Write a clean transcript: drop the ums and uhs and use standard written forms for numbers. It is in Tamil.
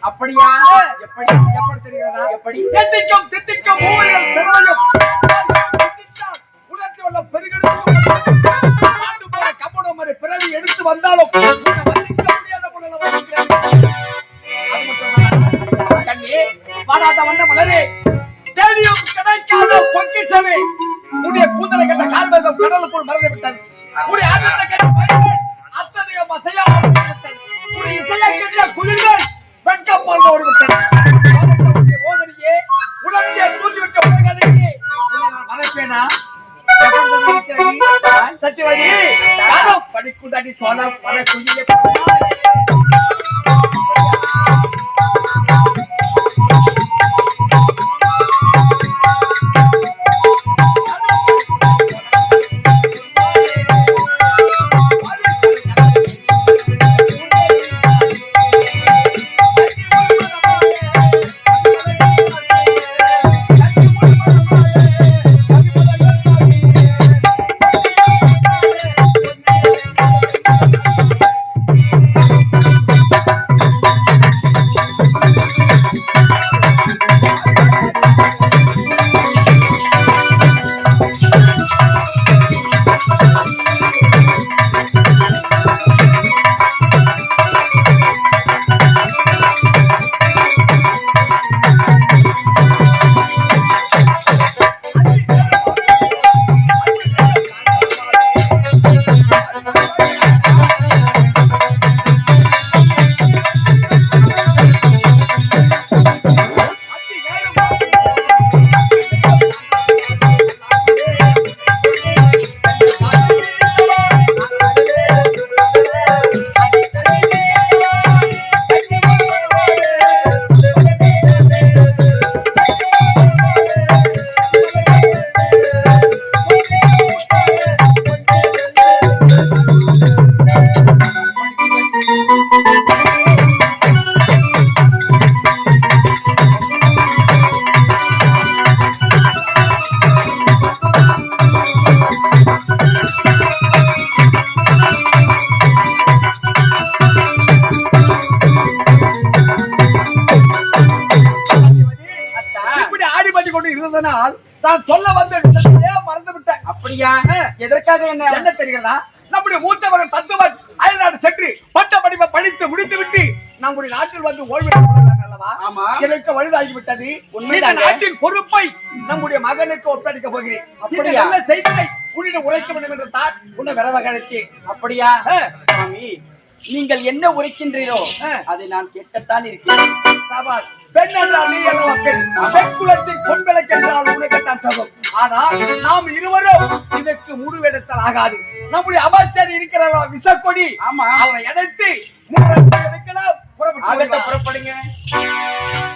அப்படியா? எப்படி எப்படி தெரிகிறதா? எப்படி தித்திக்கும் தித்திக்கும் ஊரில் திறமையும் உணர்ச்சி வல்ல பெருகெடுத்து ஆண்டு போற கம்படம் மாதிரி பிறவி எடுத்து வந்தாலும் கண்ணே பாடாத வந்த மலரே தேடியும் கிடைக்காத பொக்கிஷமே உடைய கூந்தலை கட்ட கால்வகம் கடலுக்குள் மறந்து விட்டது. உடைய ஆட்டத்தை கட்ட பயிர்கள் அத்தனையும் அசையாமல் விட்டது. உடைய இசையை கட்ட குளிர்கள் வெட்கப்பார்ந்து ஓடிவிட்டது. ஓதனையே உடனே தூண்டிவிட்ட உலகனையே மறைப்பேனா சத்தியவாடி படிக்குண்டாடி சோழ பல குயிலே நான் சொல்ல வந்து மறந்து விட்டேன். அப்படியா? எதற்காக என்ன தெரிகிறதா? நம்முடைய மூத்தவர்கள் தத்துவன் அயல்நாடு சென்று பட்ட படிப்பை படித்து முடித்து விட்டு நம்முடைய நாட்டில் வந்து ஓய்வு அல்லவா? எனக்கு வலுதாகிவிட்டது. நாட்டின் பொறுப்பை நம்முடைய மகனுக்கு ஒப்படைக்க போகிறேன். அப்படியா? செய்தியை உன்னிடம் உரைக்க வேண்டும் என்று தான் உன்னை விரவகழைத்தேன். அப்படியா? சுவாமி, நீங்கள் என்ன உரைக்கின்றீரோ அதை நான் கேட்கத்தான் இருக்கிறேன். சாபாஷ். பெண் என்றால் நீ அல்லவா பெண். பெண் குலத்தின் பொன்விளக்கு என்றால் உனக்குத்தான் சமம். ஆனால் நாம் இருவரும் இதற்கு முடிவெடுத்தால் ஆகாது. நம்முடைய அமைச்சர் இருக்கிறாரா விசக்கொடி, அவரை அடைத்து எடுக்கலாம். புறப்படுங்க.